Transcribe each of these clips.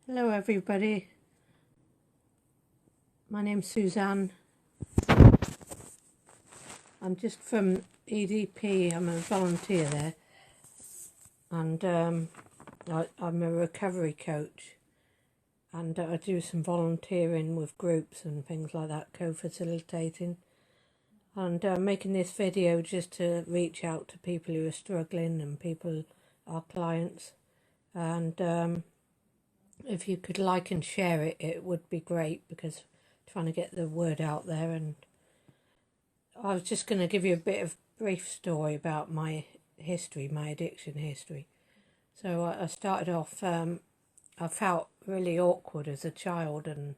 Hello everybody, my name's Susanne. I'm just from EDP, I'm a volunteer there, and I'm a recovery coach, and I do some volunteering with groups and things like that, co-facilitating, and I'm making this video just to reach out to people who are struggling and people, our clients, and if you could like and share it, it would be great, because trying to get the word out there. And I was just going to give you a bit of brief story about my history, my addiction history. So I started off, I felt really awkward as a child and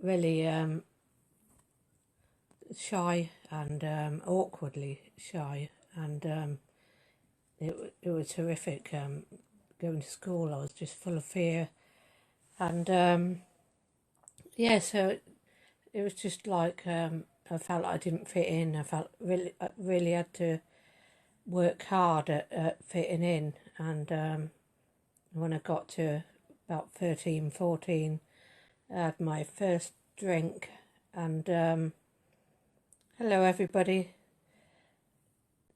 really shy and awkwardly shy, and it was horrific. Going to school, I was just full of fear, and yeah, so it was just like I felt like I didn't fit in. I felt I really had to work hard at fitting in, and when I got to about 13, 14, I had my first drink, and hello everybody.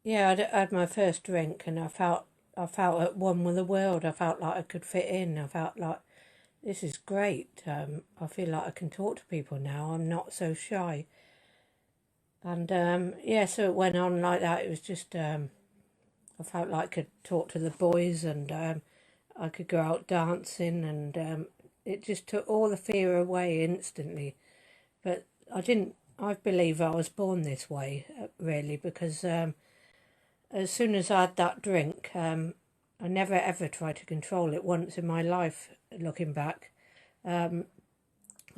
Yeah, I had my first drink, and I felt at one with the world. I felt like I could fit in. I felt like this is great. I feel like I can talk to people now. I'm not so shy. And yeah, so it went on like that. It was just, I felt like I could talk to the boys, and I could go out dancing, and it just took all the fear away instantly. But I believe I was born this way, really, because as soon as I had that drink, I never ever tried to control it once in my life, looking back. As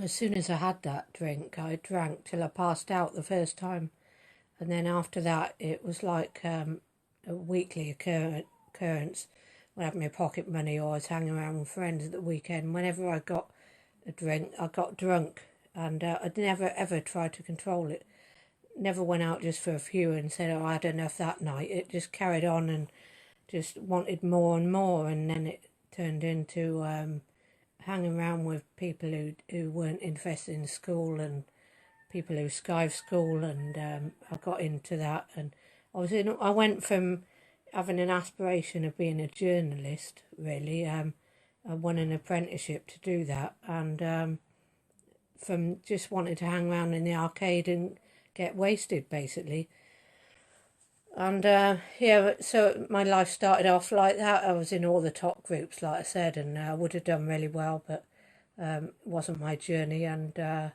soon as I had that drink, I drank till I passed out the first time. And then after that, it was like a weekly occurrence. When I had my pocket money, or I was hanging around with friends at the weekend. Whenever I got a drink, I got drunk. And I'd never ever tried to control it. Never went out just for a few and said, oh, I had enough that night. It just carried on and just wanted more and more. And then it turned into hanging around with people who weren't interested in school, and people who skived school, and I got into that, and I went from having an aspiration of being a journalist, really. I won an apprenticeship to do that, and from just wanting to hang around in the arcade and get wasted, basically. And yeah, so my life started off like that. I was in all the top groups, like I said, and I would have done really well, but it wasn't my journey. And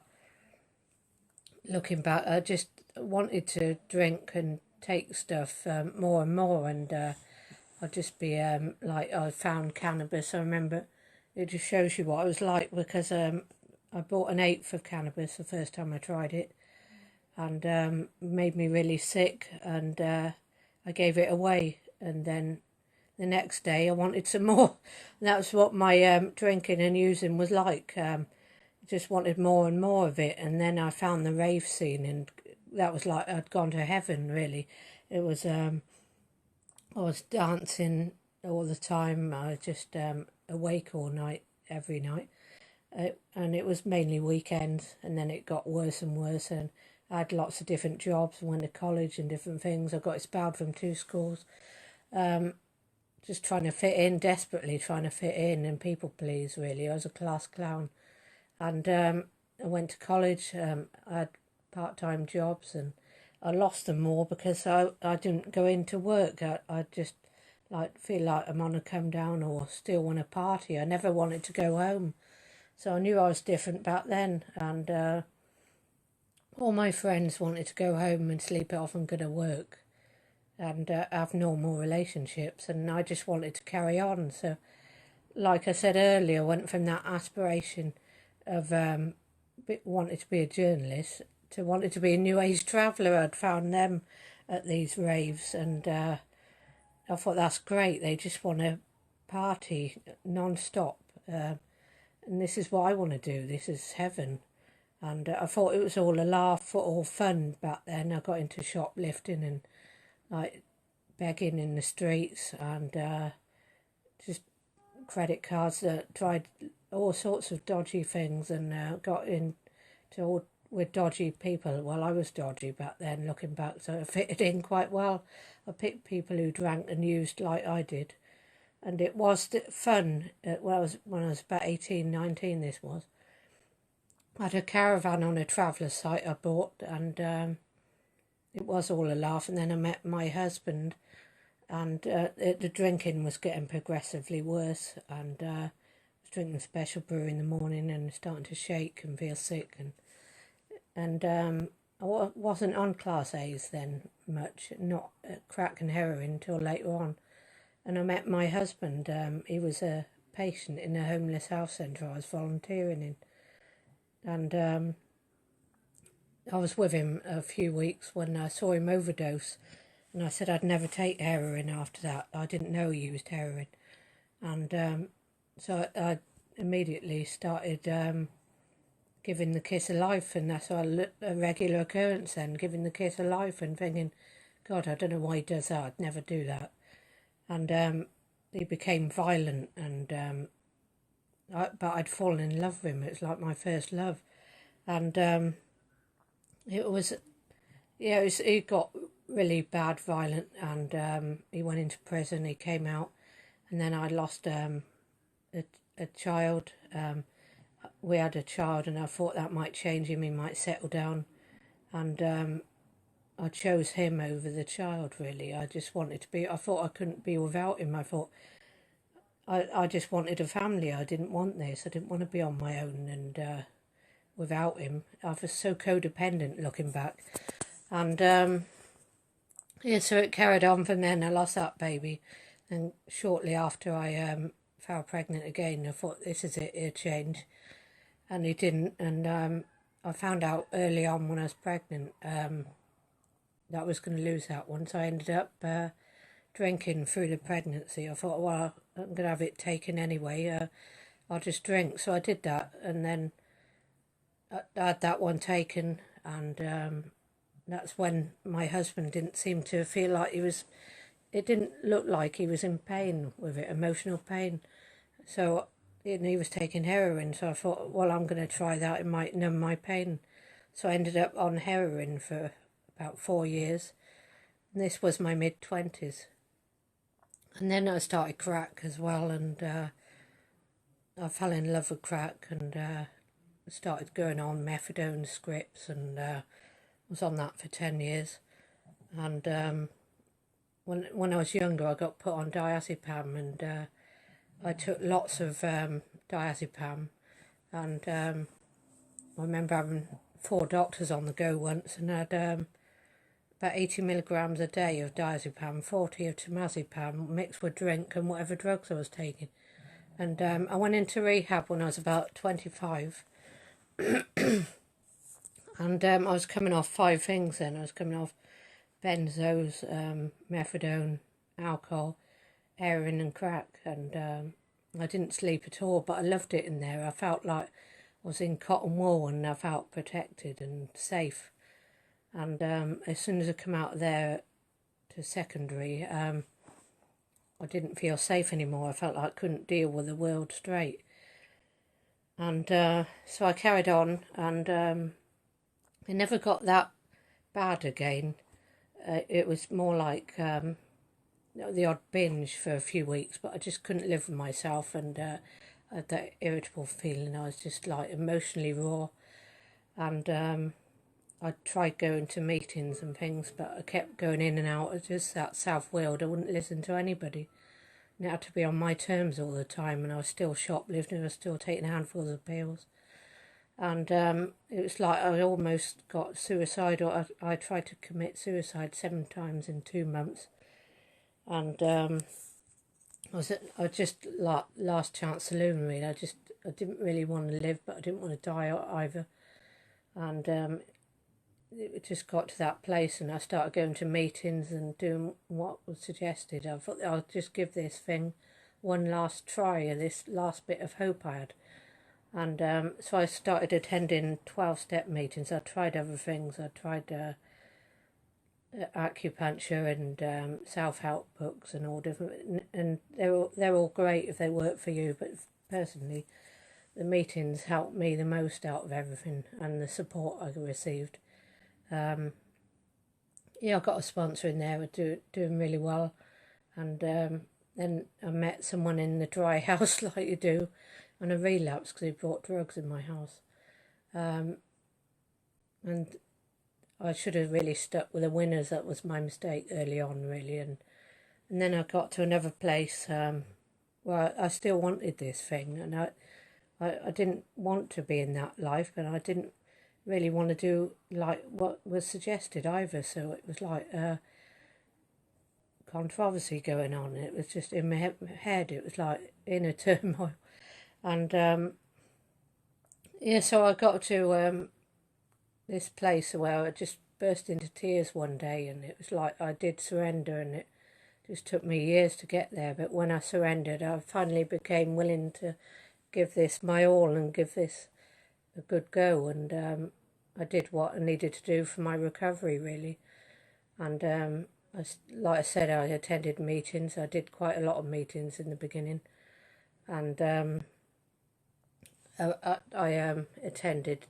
looking back, I just wanted to drink and take stuff more and more, and I'd just be like, I found cannabis. I remember it just shows you what it was like, because I bought an eighth of cannabis the first time I tried it, and made me really sick, and I gave it away, and then the next day I wanted some more. And that was what my drinking and using was like. Just wanted more and more of it, and then I found the rave scene, and that was like I'd gone to heaven, really. It was I was dancing all the time. I was just awake all night, every night. And it was mainly weekends, and then it got worse and worse, and I had lots of different jobs, went to college and different things. I got expelled from 2 schools, just trying to fit in, desperately trying to fit in and people please, really. I was a class clown, and I went to college. I had part-time jobs, and I lost them more because I didn't go into work. I just like feel like I'm on a come down, or still want to party. I never wanted to go home. So I knew I was different back then, and all my friends wanted to go home and sleep it off and go to work and have normal relationships, and I just wanted to carry on. So, like I said earlier, I went from that aspiration of wanting to be a journalist to wanting to be a New Age traveller. I'd found them at these raves, and I thought, that's great. They just want to party non-stop. And this is what I want to do. This is heaven. And I thought it was all a laugh, all fun back then. I got into shoplifting and like begging in the streets, and just credit cards. Tried all sorts of dodgy things, and got into all with dodgy people. Well, I was dodgy back then, looking back, so I fitted in quite well. I picked people who drank and used like I did, and it was fun. When I was about 18, 19, this was. I had a caravan on a traveller's site I bought, and it was all a laugh. And then I met my husband, and the drinking was getting progressively worse, and I was drinking special brew in the morning and starting to shake and feel sick, and I wasn't on class A's then much, not crack and heroin until later on. And I met my husband. He was a patient in a homeless health centre I was volunteering in, and I was with him a few weeks when I saw him overdose, and I said I'd never take heroin after that. I didn't know he used heroin, and so I immediately started giving the kiss of life, and that's a regular occurrence then, giving the kiss of life and thinking, God, I don't know why he does that, I'd never do that. And he became violent, and but I'd fallen in love with him. It was like my first love, and it was, yeah, he got really bad, violent, and he went into prison. He came out, and then I lost a child. We had a child, and I thought that might change him. He might settle down, and I chose him over the child. Really, I just wanted to be. I thought I couldn't be without him. I thought I just wanted a family. I didn't want this. I didn't want to be on my own and without him. I was so codependent looking back, and yeah, so it carried on from then. I lost that baby, and shortly after I fell pregnant again. I thought, this is it, it'll change, and he didn't. And I found out early on when I was pregnant that I was going to lose that one, so I ended up drinking through the pregnancy. I thought, well, I'm going to have it taken anyway. I'll just drink. So I did that, and then I had that one taken, and that's when my husband didn't seem to feel like he was. It didn't look like he was in pain with it, emotional pain. So, and he was taking heroin. So I thought, well, I'm going to try that. It might numb my pain. So I ended up on heroin for about 4 years. And this was my mid-20s. And then I started crack as well, and I fell in love with crack, and started going on methadone scripts, and was on that for 10 years. And when I was younger, I got put on diazepam, and I took lots of diazepam, and I remember having 4 doctors on the go once, and I had about 80 milligrams a day of diazepam, 40 of temazepam, mixed with drink and whatever drugs I was taking. And I went into rehab when I was about 25, and I was coming off 5 things then. I was coming off benzos, methadone, alcohol, heroin and crack, and I didn't sleep at all, but I loved it in there. I felt like I was in cotton wool, and I felt protected and safe. And as soon as I come out there to secondary, I didn't feel safe anymore. I felt like I couldn't deal with the world straight. And so I carried on, and it never got that bad again. It was more like the odd binge for a few weeks, but I just couldn't live with myself, and I had that irritable feeling. I was just like emotionally raw, and I tried going to meetings and things, but I kept going in and out. I was just that self-willed. I wouldn't listen to anybody. And it had to be on my terms all the time, and I was still shoplifting. I was still taking handfuls of pills. And it was like I almost got suicidal. I tried to commit suicide 7 times in 2 months. And I just like last chance saloon, really. I didn't really want to live, but I didn't want to die either. And it just got to that place, and I started going to meetings and doing what was suggested. I thought I'll just give this thing one last try, this last bit of hope I had. And so I started attending 12-step meetings. I tried other things. I tried acupuncture and self-help books and all different, and they're all great if they work for you, but personally the meetings helped me the most out of everything, and the support I received. Yeah, I got a sponsor in there, doing really well. And then I met someone in the dry house, like you do, and a relapse because he brought drugs in my house. And I should have really stuck with the winners. That was my mistake early on, really. And then I got to another place where I still wanted this thing, and I didn't want to be in that life, but I didn't really want to do like what was suggested either. So it was like controversy going on. It was just in my head. It was like inner turmoil, and yeah. So I got to this place where I just burst into tears one day, and it was like I did surrender, and it just took me years to get there. But when I surrendered, I finally became willing to give this my all and give this a good go, and I did what I needed to do for my recovery, really. And like I said, I attended meetings. I did quite a lot of meetings in the beginning, and I attended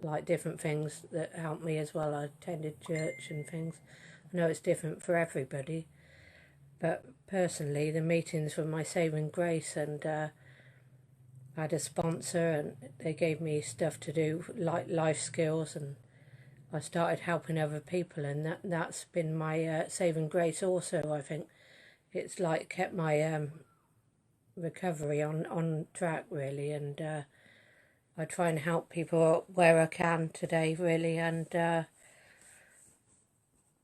like different things that helped me as well. I attended church and things. I know it's different for everybody, but personally, the meetings were my saving grace, and I had a sponsor, and they gave me stuff to do, like life skills, and I started helping other people, and that's been my saving grace also. I think it's like kept my recovery on track, really, and I try and help people where I can today, really, and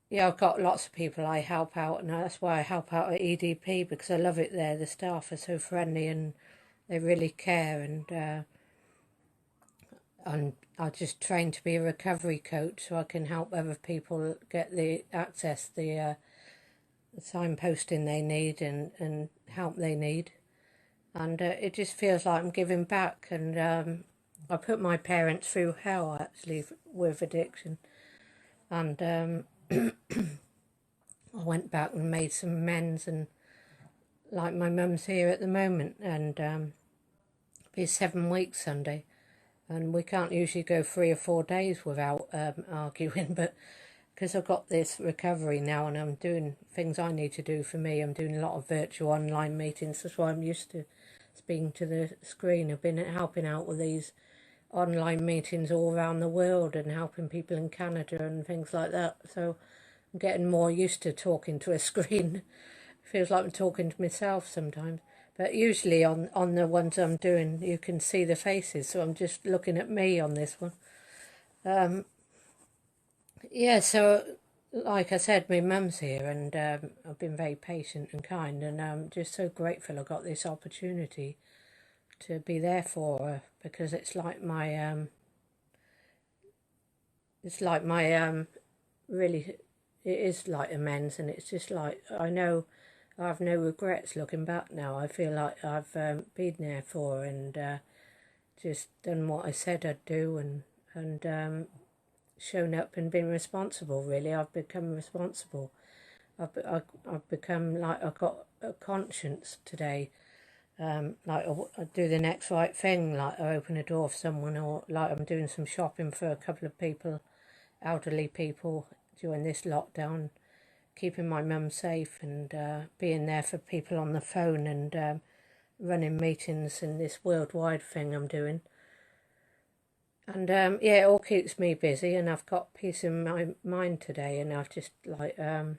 yeah, I've got lots of people I help out, and that's why I help out at EDP, because I love it there. The staff are so friendly and they really care, and I just trained to be a recovery coach so I can help other people get the access, the signposting they need, and help they need. And it just feels like I'm giving back, and I put my parents through hell, actually, with addiction. And I went back and made some amends, and like my mum's here at the moment, and it'll be 7 weeks Sunday. And we can't usually go 3 or 4 days without arguing, but because I've got this recovery now and I'm doing things I need to do for me, I'm doing a lot of virtual online meetings. That's why I'm used to speaking to the screen. I've been helping out with these online meetings all around the world and helping people in Canada and things like that. So I'm getting more used to talking to a screen. Feels like I'm talking to myself sometimes. But usually on the ones I'm doing, you can see the faces, so I'm just looking at me on this one. Yeah, so like I said, my mum's here, and I've been very patient and kind, and I'm just so grateful I got this opportunity to be there for her, because it's like my really, it is like amends, and it's just like, I know I have no regrets looking back now. I feel like I've been there for her, and just done what I said I'd do, and shown up and been responsible, really. I've become responsible. I've become like, I've got a conscience today. Like I do the next right thing, like I open a door for someone, or like I'm doing some shopping for a couple of people, elderly people, during this lockdown, keeping my mum safe, and being there for people on the phone, and running meetings in this worldwide thing I'm doing. And yeah, it all keeps me busy, and I've got peace in my mind today, and I've just like, I'm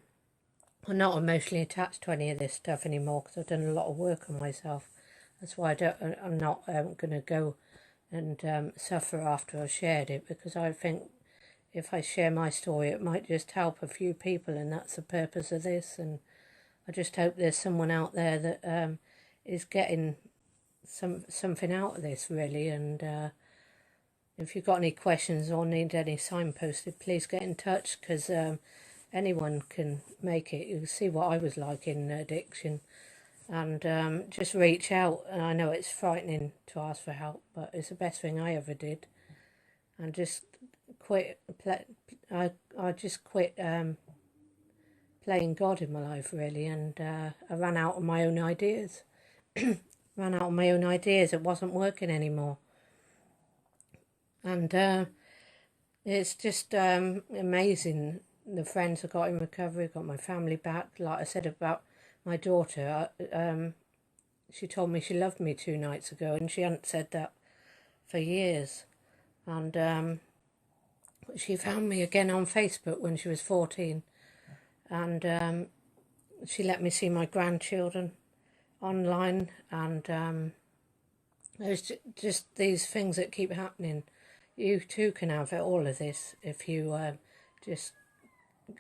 not emotionally attached to any of this stuff anymore, because I've done a lot of work on myself. That's why I'm not going to go and suffer after I've shared it, because I think if I share my story, it might just help a few people, and that's the purpose of this. And I just hope there's someone out there that is getting something out of this, really. And if you've got any questions or need any signposted, please get in touch, because anyone can make it. You can see what I was like in addiction, and just reach out. And I know it's frightening to ask for help, but it's the best thing I ever did. And just quit. I just quit playing God in my life, really, and I ran out of my own ideas. Ran out of my own ideas. It wasn't working anymore. And it's just amazing, the friends I got in recovery, got my family back. Like I said about my daughter, she told me she loved me 2 nights ago, and she hadn't said that for years. And she found me again on Facebook when she was 14, and she let me see my grandchildren online, and there's just these things that keep happening. You too can have all of this if you just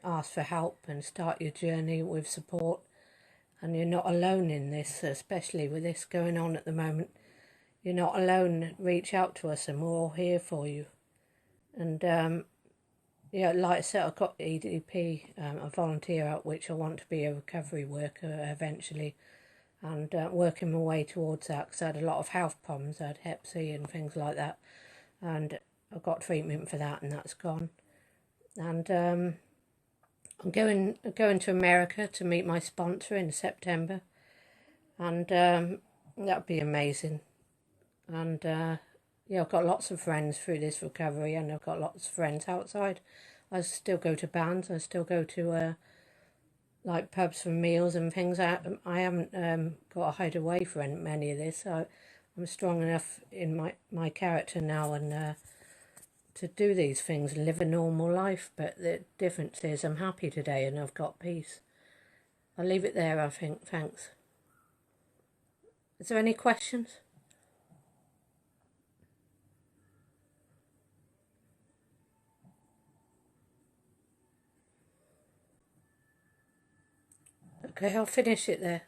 ask for help and start your journey with support. And you're not alone in this, especially with this going on at the moment. You're not alone. Reach out to us and we're all here for you. And yeah, like I said, I've got EDP, a volunteer out, which I want to be a recovery worker eventually, and working my way towards that, because I had a lot of health problems. I had Hep C and things like that, and I got treatment for that, and that's gone. And I'm going to America to meet my sponsor in September, and that'd be amazing. And yeah, I've got lots of friends through this recovery, and I've got lots of friends outside. I still go to bands. I still go to like pubs for meals and things. I haven't got to hide away from many of this. I'm strong enough in my character now, and to do these things and live a normal life. But the difference is I'm happy today and I've got peace. I'll leave it there, I think. Thanks. Is there any questions? Okay, I'll finish it there.